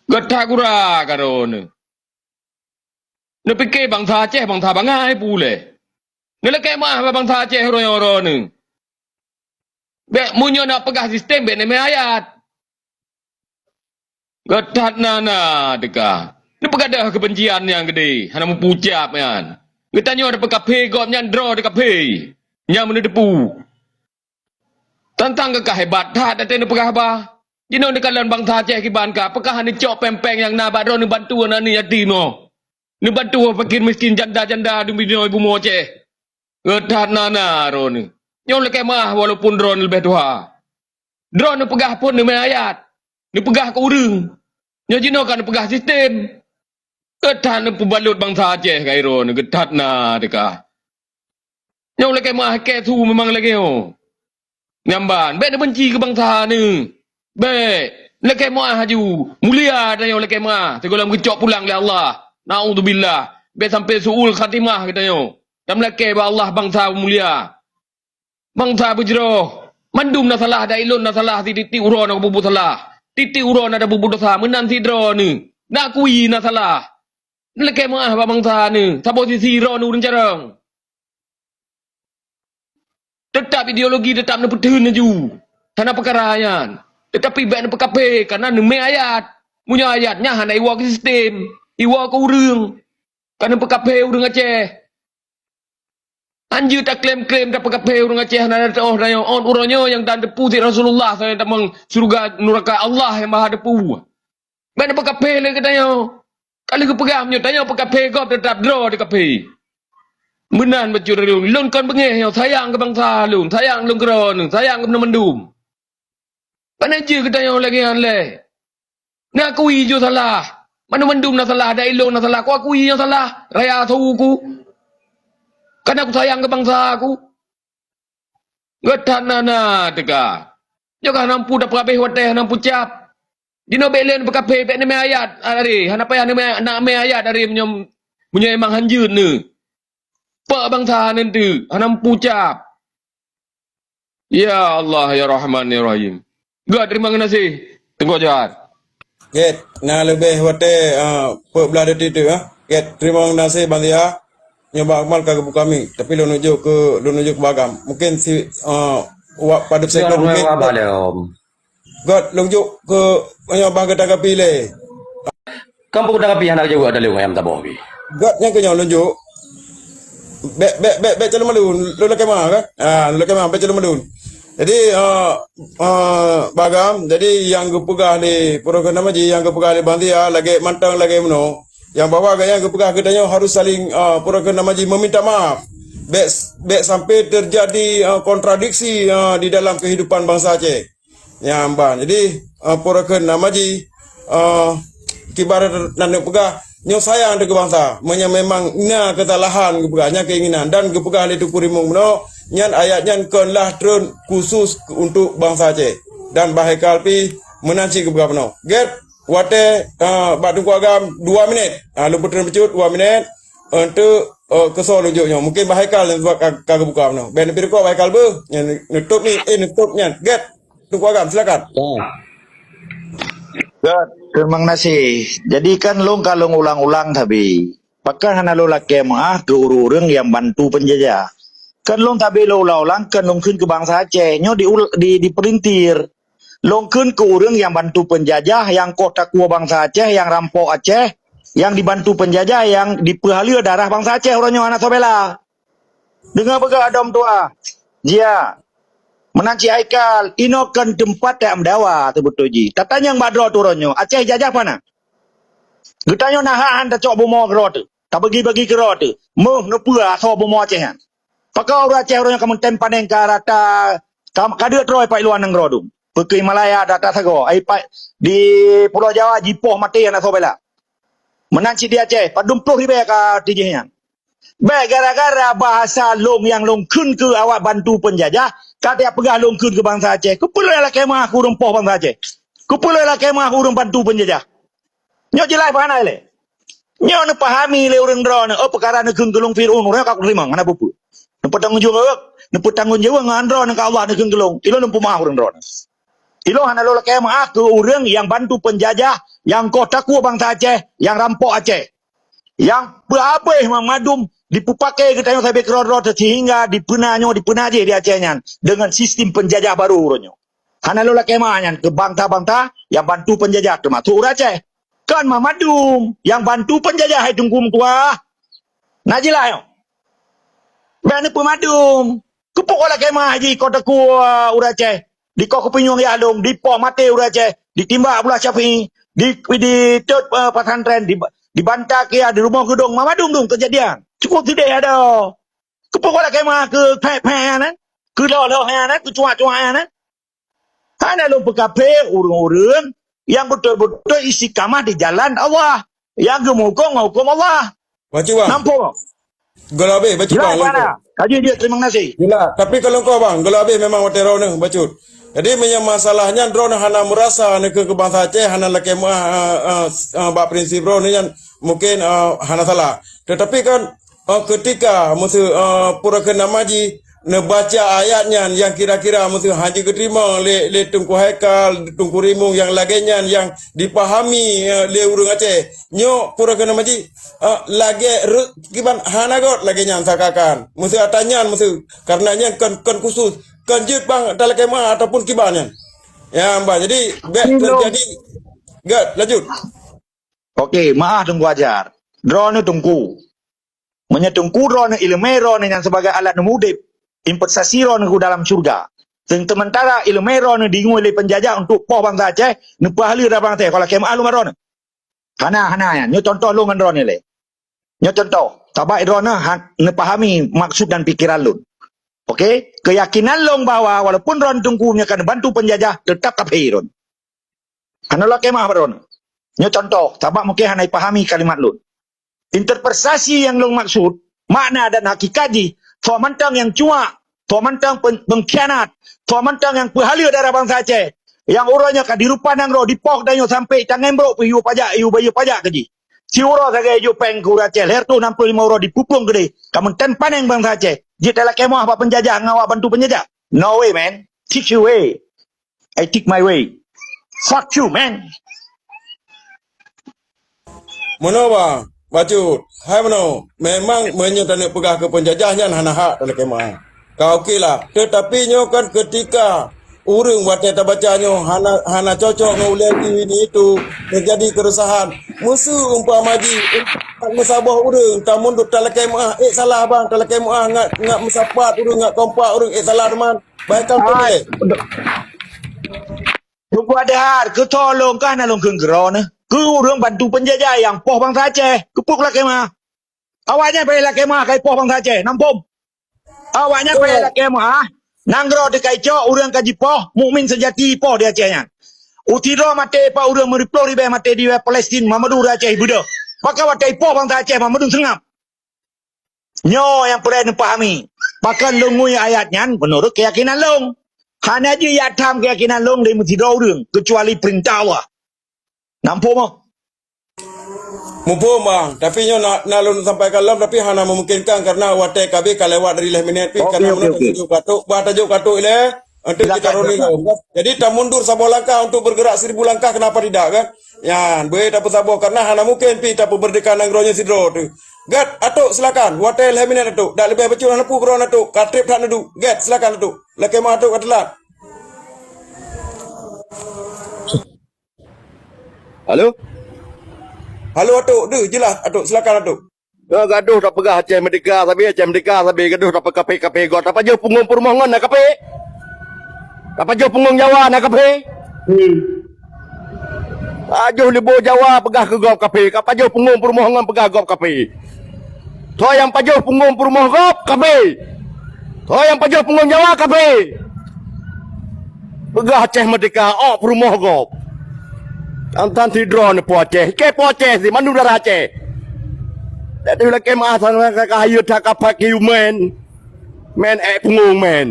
Gata kura karon. Nepike bangsa Aceh bangsa bangai pule. Neleke mah bangsa Aceh royo ni. Be munyo nak pegah sistem be ne ayat. Gatat nana deka. Ni pegadah kebencian yang gede. Hana mempucap kan. Getanyo ada pekape gop nyan draw de kape. Nya mun depu. Tentang kekah hebat dah datang ni pegah bah. Jino ni kalan bangsa Aceh ki ban ka pekah ni cok pempeng yang na badro ni bantu na ni yatim mo. Ni bantu fakir miskin janda-janda di bidino ibu mo Aceh. Getat nana ro ni. Nyon leke mah walaupun drone lebih tua. Drone ni pegah pun ni ayat. Ni pegah ke urung. Nyo jino kan pegah sistem. Getat ni pembalut bangsa Aceh kai ro ni getat na deka. Nyo leke mah ke tu memang lagi ho. Nyamban, be ni benci ke bangsa ni. Be, leke mah haju mulia dah nyo leke mah. Tegulam kecok pulang le Allah. Naudzubillah. Be sampai suul khatimah kita nyo. Dan leke ba Allah bangsa mulia. Bangsa bujro. Mandum na salah da ilun na salah titi uro na bubu salah. Titi uro na da bubu dosa menan sidro ni. Na kui na salah. Leke mah ba bangsa ni. Sa posisi ro nu rencarang. Tetap ideologi tetap na putih na ju. Tanah perkarayan. Tetapi baik na pekape karena neme ayat. Punya ayatnya hana iwa ke sistem. Iwa ke urung. Karena pekape urung Aceh. Anjir tak klaim-klaim tak pekape urung Aceh hana oh na on uronyo yang dan depu ti Rasulullah saya tamang surga neraka Allah yang maha depu. Baik na pekape le katanya. Kali ke pegamnya tanya pekape kau tetap draw di kape. Menan bacur lung lun kon bengeh yang sayang ke bangsa lung, sayang lung keron, sayang ke mendum. Pana je kita yang lagi anle. Nak akui je salah. Mana mendum nak salah, ada ilung nak salah. Aku akui yang salah. Raya tahuku. Karena aku sayang ke bangsa aku. Getan nana teka. Jangan nampu dah perabih wateh nampu cap. Dino belen berkape bek ni ayat dari. Hana payah ni nak ayat dari punya emang hanjut ni. Pak bangsa nanti, hanam pucap. Ya Allah, ya Rahman, ya Rahim. God, terima kasih. Tengok jahat. Get, na lebih wate pe belah detik tu Get, terima kasih bandia. Nyoba amal kagak kami, tapi lu nuju ke Bagam. Mungkin si pada sektor mungkin. God, lu nuju ke nyoba ke tagapi le. Kampung tagapi anak juga ada lewat yang tak boleh. God, yang kenyo nuju. Be calon malun lu nak kemah kan lu kemah be calon malun jadi Bagam jadi yang gepegah di program nama ji yang gepegah di Bandia lagi mantang lagi meno yang bawa gaya yang gepegah katanya harus saling program nama ji meminta maaf be sampai terjadi kontradiksi di dalam kehidupan bangsa Aceh yang ban jadi program nama ji kibarat nan pegah nyo sayang de bangsa menya memang ina kesalahan gebegahnya keinginan dan gebegah itu kurimung no nyan ayat nyan kenlah trun khusus untuk bangsa Aceh dan bahai kalpi menanci gebegah no get wate batu agam 2 minit lu putren pecut 2 minit untuk kesol unjuknya mungkin bahai kal buat kagak buka no ben pir ko bahai kal be nutup ni nutup nyan get tu agam silakan God, terima kasih. Jadi kan lo kalau ulang-ulang tapi, pakai hana lo laki mah ke urung yang bantu penjajah. Kan lo tapi lo ulang-ulang kan lo ke bangsa Aceh, nyo diperintir. Lo ke urung yang bantu penjajah, yang kota kuah bangsa Aceh, yang rampok Aceh, yang dibantu penjajah, yang diperhalil darah bangsa Aceh orangnya anak sobela. Dengar begal adom tua, dia. Menanci Aikal, ino kan tempat yang mendawa tu betul ji. Tatanya yang badro turunnya, Aceh jajah mana? Getanya nahan tak cok bomo kerot. Tak bagi-bagi kerot. Muh nupua so bomo Aceh. Pakai orang Aceh orangnya kamu tempaneng ke rata. Kadir troy pak luar nang rodum. Pergi Malaya data sago. Ai pak di Pulau Jawa jipoh mati anak so bela. Menanci di Aceh, padum puluh ribu ka tijihnya. Baik gara-gara bahasa long yang long kun ke awak bantu penjajah, kata pegah long kun ke bangsa Aceh. Kepulah kemah kurung poh bangsa Aceh. Kepulah kemah kurung bantu penjajah. Nyo jelai panai le. Nyo ne pahami le urang drone, perkara ne kun gelung firun urang kak terima ngana bupu. Ne petang jung ne petang jung ngandro ne ka Allah ne kun gelung. Ilo ne pumah urang drone. Ilo hana lo kemah ke orang yang bantu penjajah, yang kau takut bangsa Aceh, yang rampok Aceh. Yang berhabis memadum dipakai kita yang sampai kerod-rod sehingga dipenanya je di Acehnya dengan sistem penjajah baru uronyo. Hana lo kemahnya ke bangsa-bangsa yang bantu penjajah termasuk orang Aceh. Kan memadum yang bantu penjajah hai tungkum tua. Najilah yo. Bani pemadum. Kepuk olah kemah haji kau takut orang Aceh. Di kau kepenyung ya dong, di poh mati orang Aceh, ditimbak pula Syafi'i, di tot pesantren, di bantah kia, di rumah gedung, mama dong kejadian. Cukup tidak ada. Kepuk olah kemah ke peh-peh nan, ke lo nan, ke cuak-cuak nan. Hanya lo berkape urung-urung yang betul-betul istiqamah di jalan Allah, yang gemukung hukum Allah. Baca bang. Nampak? Golabe baca Jelas bang. mana? Kaji dia terima kasih. Gila, tapi kalau kau bang, golabe memang watero ne bacut. Jadi menyang masalahnya drone hana merasa ne ke bangsa Aceh hana laki bak prinsip bro ni yang mungkin hana salah. Tetapi kan ketika musuh pura kena maji ne baca ayatnya yang kira-kira musuh haji keterima le Tungku Haikal, Tungku Rimung yang lagenya yang dipahami le urang Aceh. Nyo pura kena maji lagi kiban hana got lagenya sakakan. Musuh atanya musuh karenanya kan khusus kan jut bang dalam kemah ataupun kibannya. Ya mbak, jadi terjadi gak lanjut. Okey, maaf tunggu ajar. Drone tungku. Menyetungku drone ilmu drone yang sebagai alat nemudip. Investasi drone ke dalam surga. Sementara ilmu drone diingu oleh penjajah untuk poh bangsa Aceh. Nepah ahli dah bangsa Aceh. Kalau kemah lu drone. Hana ya. Nyo contoh lu dengan drone ni. Nyo contoh. Tabak drone nepahami maksud dan pikiran lu. Okey, keyakinan long bahwa walaupun ron tungkunya akan bantu penjajah tetap kafir ron. Hanalah kemah ron. Nyo contoh, sabak mungkin hanai pahami kalimat lu. Interpretasi yang long maksud, makna dan hakikat di, formantang yang cuak, formantang pengkhianat, formantang yang perhalia darah bangsa Aceh. Yang orangnya kan dirupa nang ro dipok dan yo sampai tangan bro piu pajak, iu bayu pajak keji. Si uro sagai jo peng ku Aceh, ler tu 65 euro dipupung gede. Kamu ten paneng bangsa Aceh. Jika lah kemah apa penjajah ngawak bantu penjajah. No way man. Teach you way. I take my way. Fuck you man. Mono bang, bacut. Hai mono, memang menyertai pegah ke penjajahnya hana hak dalam kemah. Kau okey lah. Tetapi nyo kan ketika urung watai tabacanya hana cocok ngulai ini itu terjadi keresahan. Musuh umpamaji musabah urung tamun duk dalam kemah salah bang dalam kemah ngak musapat urung ngak kompak urung salah teman. Baikkan boleh. Tunggu ada har, ke tolong kan alung kenggerone. Ke urung bantu penjajah yang poh bangsa Aceh. Kepuklah kemah. Awaknya pergilah kemah kai poh bangsa Aceh. Nampum. Awaknya pergilah kemah. Nanggro dekai cok urang kaji poh, mukmin sejati poh di Acehnya. Utiro mate pa urang meriplo ribe mate di Palestin Mamadu Aceh budak. Maka watai poh bangsa Aceh Mamadu sengap. Nyo yang perlu pahami. Bahkan lungui ayatnya menurut keyakinan long. Hanya je yatam keyakinan long dari mutiro urang kecuali perintah Allah. Nampak mo? Mumpung bang, tapi nyo nak lun sampai kalam tapi hana memungkinkan karena watai KB kalewat dari 5 minit karena tajuk katuk, tajuk katuk ile untuk kita roni lah. Jadi tak mundur sabo langkah untuk bergerak 1000 langkah kenapa tidak kan? Ya, boleh tak sabo karena hana mungkin pi tak berdekat nangronya sidro tu. Gat atuk silakan, watai 5 minit atuk. Dak lebih becul hanapu kron atuk, katrip tak nadu. Gat silakan atuk. Laki mah atuk adalah. Halo? Halo atuk, tu jelas atuk silakan atuk. Gaduh tak pegah Aceh Merdeka tapi gaduh tak pegah KP got apa je punggung perumahan nak KP? Apa je punggung Jawa nak KP? Ajuh libo Jawa pegah ke gop KP. Apa je punggung perumahan pegah gop KP? Toh yang pajuh punggung perumahan gop KP. Toh yang pajuh punggung Jawa KP. Pegah Aceh Merdeka perumahan gop. Antan tidron po Aceh. Ke po Aceh si manu darah Aceh. Dak tu laki mah sang kayu tak kapak men. Men punggung men.